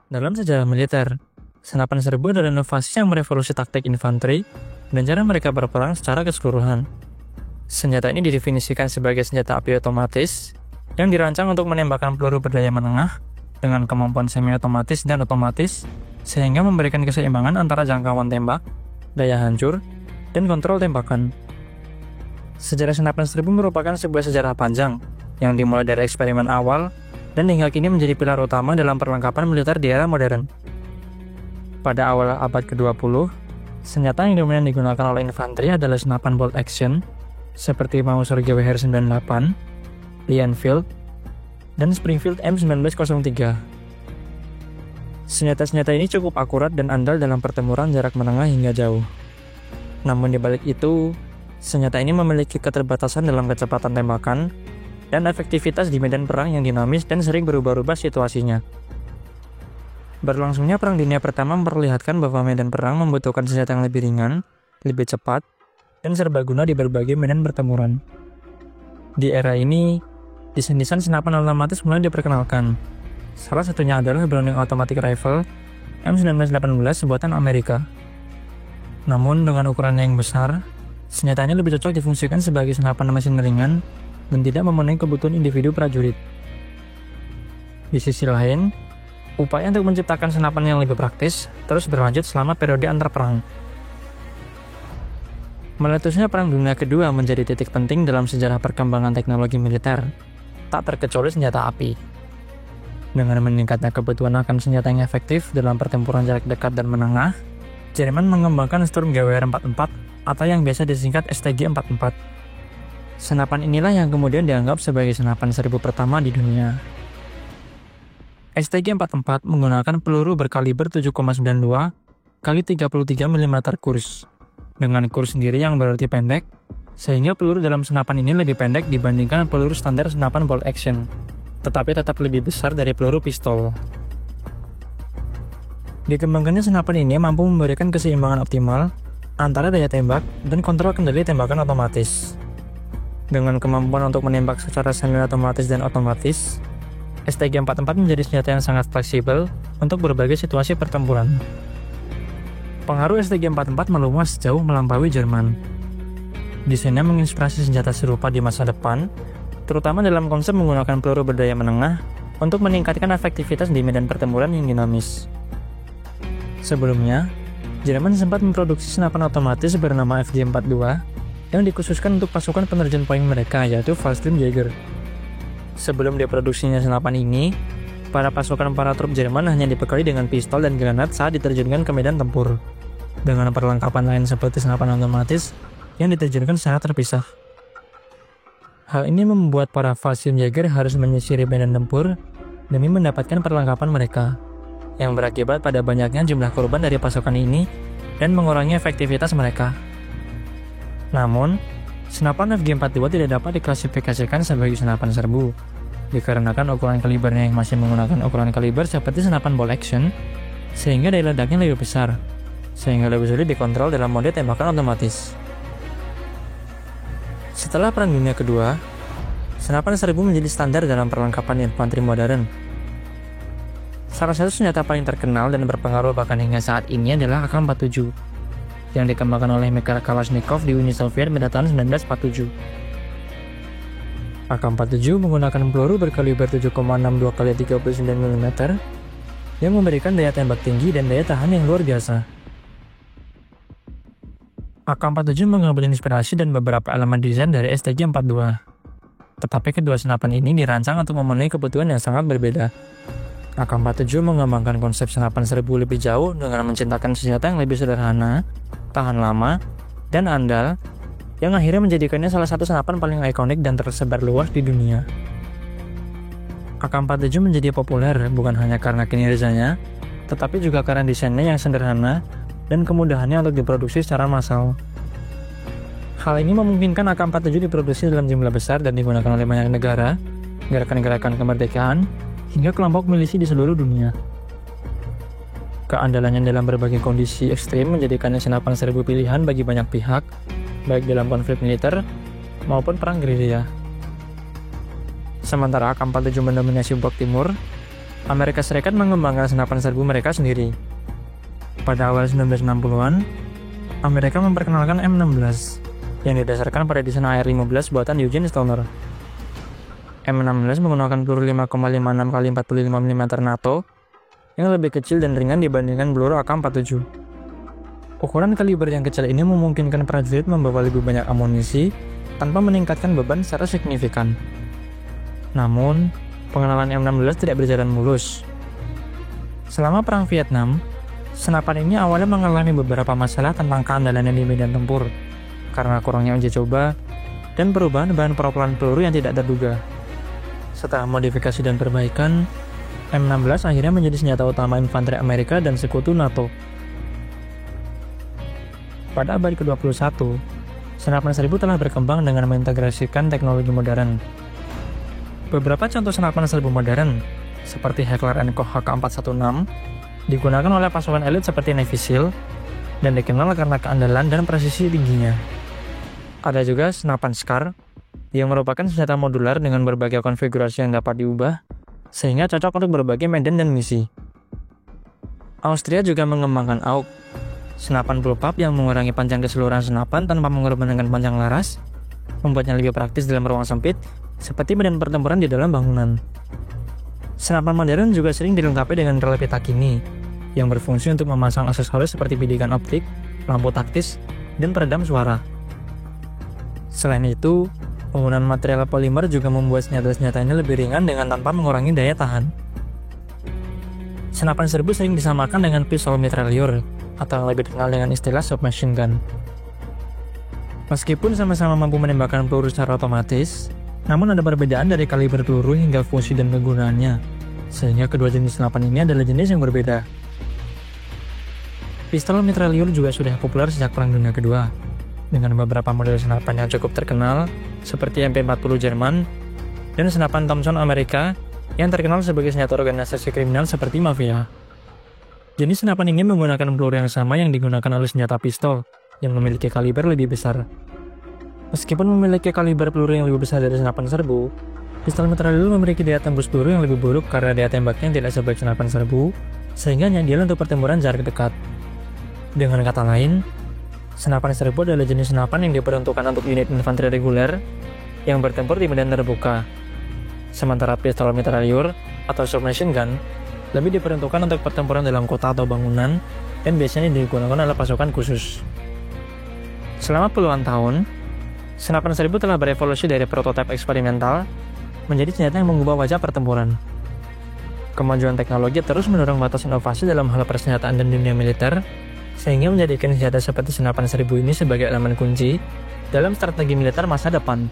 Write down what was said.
Dalam sejarah militer, senapan serbu adalah inovasi yang merevolusi taktik infanteri dan cara mereka berperang secara keseluruhan. Senjata ini didefinisikan sebagai senjata api otomatis yang dirancang untuk menembakkan peluru berdaya menengah dengan kemampuan semi-otomatis dan otomatis, sehingga memberikan keseimbangan antara jangkauan tembak, daya hancur, dan kontrol tembakan. Sejarah senapan serbu merupakan sebuah sejarah panjang yang dimulai dari eksperimen awal dan hingga kini menjadi pilar utama dalam perlengkapan militer di era modern. Pada awal abad ke-20, senjata yang dominan digunakan oleh infanteri adalah senapan bolt action seperti Mauser GWR 98, Lee Enfield, dan Springfield M1903. Senjata-senjata ini cukup akurat dan andal dalam pertempuran jarak menengah hingga jauh. Namun di balik itu, senjata ini memiliki keterbatasan dalam kecepatan tembakan dan efektivitas di medan perang yang dinamis dan sering berubah-ubah situasinya. Berlangsungnya Perang Dunia Pertama memperlihatkan bahwa medan perang membutuhkan senjata yang lebih ringan, lebih cepat, dan serbaguna di berbagai medan pertempuran. Di era ini, desain senapan otomatis mulai diperkenalkan. Salah satunya adalah Browning Automatic Rifle M1918 buatan Amerika. Namun dengan ukurannya yang besar, senjatanya lebih cocok difungsikan sebagai senapan mesin ringan dan tidak memenuhi kebutuhan individu prajurit. Di sisi lain, upaya untuk menciptakan senapan yang lebih praktis terus berlanjut selama periode antar perang. Meletusnya Perang Dunia Kedua menjadi titik penting dalam sejarah perkembangan teknologi militer, tak terkecuali senjata api. Dengan meningkatnya kebutuhan akan senjata yang efektif dalam pertempuran jarak dekat dan menengah, Jerman mengembangkan Sturm GWR 44 atau yang biasa disingkat STG 44. Senapan inilah yang kemudian dianggap sebagai senapan serbu pertama di dunia. STG-44 menggunakan peluru berkaliber 7,92 x 33 mm kurs, dengan kurs sendiri yang berarti pendek, sehingga peluru dalam senapan ini lebih pendek dibandingkan peluru standar senapan bolt action, tetapi tetap lebih besar dari peluru pistol. Dikembangkannya senapan ini mampu memberikan keseimbangan optimal antara daya tembak dan kontrol kendali tembakan otomatis. Dengan kemampuan untuk menembak secara semi-otomatis dan otomatis, STG-44 menjadi senjata yang sangat fleksibel untuk berbagai situasi pertempuran. Pengaruh STG-44 meluas jauh melampaui Jerman. Desainnya menginspirasi senjata serupa di masa depan, terutama dalam konsep menggunakan peluru berdaya menengah untuk meningkatkan efektivitas di medan pertempuran yang dinamis. Sebelumnya, Jerman sempat memproduksi senapan otomatis bernama FG-42 yang dikhususkan untuk pasukan penerjun poin mereka, yaitu Fallschirmjäger. Sebelum diproduksinya senapan ini, para pasukan trup Jerman hanya dibekali dengan pistol dan granat saat diterjunkan ke medan tempur, dengan perlengkapan lain seperti senapan otomatis yang diterjunkan secara terpisah. Hal ini membuat para Fallschirmjäger harus menyisiri medan tempur demi mendapatkan perlengkapan mereka, yang berakibat pada banyaknya jumlah korban dari pasukan ini dan mengurangi efektivitas mereka. Namun, senapan FG-42 tidak dapat diklasifikasikan sebagai senapan serbu, dikarenakan ukuran kalibernya yang masih menggunakan ukuran kaliber seperti senapan bolt action, sehingga daya ledaknya lebih besar, sehingga lebih sulit dikontrol dalam mode tembakan otomatis. Setelah Perang Dunia Kedua, senapan serbu menjadi standar dalam perlengkapan infanteri modern. Salah satu senjata paling terkenal dan berpengaruh bahkan hingga saat ini adalah AK-47, yang dikembangkan oleh Mikhail Kalashnikov di Uni Soviet pada tahun 1947. AK-47 menggunakan peluru berkaliber 7,62 x 39 mm yang memberikan daya tembak tinggi dan daya tahan yang luar biasa. AK-47 mengambil inspirasi dan beberapa elemen desain dari STG-42. Tetapi kedua senapan ini dirancang untuk memenuhi kebutuhan yang sangat berbeda. AK-47 mengembangkan konsep senapan serbu lebih jauh dengan menciptakan senjata yang lebih sederhana, tahan lama, dan andal, yang akhirnya menjadikannya salah satu senapan paling ikonik dan tersebar luas di dunia. AK-47 menjadi populer bukan hanya karena kinerjanya, tetapi juga karena desainnya yang sederhana dan kemudahannya untuk diproduksi secara massal. Hal ini memungkinkan AK-47 diproduksi dalam jumlah besar dan digunakan oleh banyak negara, gerakan-gerakan kemerdekaan, hingga kelompok milisi di seluruh dunia. Keandalannya dalam berbagai kondisi ekstrim menjadikannya senapan serbu pilihan bagi banyak pihak, baik dalam konflik militer maupun perang gerilya. Sementara AK-47 mendominasi blok timur, Amerika Serikat mengembangkan senapan serbu mereka sendiri. Pada awal 1960-an, Amerika memperkenalkan M16 yang didasarkan pada desain AR-15 buatan Eugene Stoner. M16 menggunakan peluru 5,56 x 45 mm NATO yang lebih kecil dan ringan dibandingkan peluru AK-47. Ukuran kaliber yang kecil ini memungkinkan prajurit membawa lebih banyak amunisi tanpa meningkatkan beban secara signifikan. Namun, pengenalan M16 tidak berjalan mulus. Selama Perang Vietnam, senapan ini awalnya mengalami beberapa masalah tentang keandalannya di medan tempur karena kurangnya uji coba dan perubahan bahan peropelan peluru yang tidak terduga. Setelah modifikasi dan perbaikan, M16 akhirnya menjadi senjata utama infanteri Amerika dan sekutu NATO. Pada abad ke-21, senapan serbu telah berkembang dengan mengintegrasikan teknologi modern. Beberapa contoh senapan serbu modern, seperti Heckler & Koch HK416, digunakan oleh pasukan elit seperti Navy SEAL dan dikenal karena keandalan dan presisi tingginya. Ada juga senapan SCAR, yang merupakan senjata modular dengan berbagai konfigurasi yang dapat diubah, sehingga cocok untuk berbagai medan dan misi. Austria juga mengembangkan AUK, senapan bullpup yang mengurangi panjang keseluruhan senapan tanpa mengorbankan panjang laras, membuatnya lebih praktis dalam ruang sempit, seperti medan pertempuran di dalam bangunan. Senapan modern juga sering dilengkapi dengan rel pita kini, yang berfungsi untuk memasang aksesoris seperti bidikan optik, lampu taktis, dan peredam suara. Selain itu, penggunaan material polimer juga membuat senjata-senjatanya lebih ringan dengan tanpa mengurangi daya tahan. Senapan serbu sering disamakan dengan pistol mitrailleur, atau yang lebih dikenal dengan istilah submachine gun. Meskipun sama-sama mampu menembakkan peluru secara otomatis, namun ada perbedaan dari kaliber peluru hingga fungsi dan kegunaannya, sehingga kedua jenis senapan ini adalah jenis yang berbeda. Pistol mitrailleur juga sudah populer sejak Perang Dunia Kedua, dengan beberapa model senapan yang cukup terkenal, seperti MP40 Jerman, dan senapan Thompson Amerika, yang terkenal sebagai senjata organisasi kriminal seperti mafia. Jenis senapan ini menggunakan peluru yang sama yang digunakan oleh senjata pistol, yang memiliki kaliber lebih besar. Meskipun memiliki kaliber peluru yang lebih besar dari senapan serbu, pistol mitrailleur memiliki daya tembus peluru yang lebih buruk karena daya tembaknya tidak sebaik senapan serbu, sehingga ideal untuk pertempuran jarak dekat. Dengan kata lain, senapan serbu adalah jenis senapan yang diperuntukkan untuk unit infanteri reguler yang bertempur di medan terbuka. Sementara pistol mitrailleur atau submachine gun lebih diperuntukkan untuk pertempuran dalam kota atau bangunan dan biasanya digunakan oleh pasukan khusus. Selama puluhan tahun, senapan serbu telah berevolusi dari prototipe eksperimental menjadi senjata yang mengubah wajah pertempuran. Kemajuan teknologi terus mendorong batas inovasi dalam hal persenjataan dan dunia militer, sehingga menjadikan senjata seperti senapan serbu ini sebagai elemen kunci dalam strategi militer masa depan.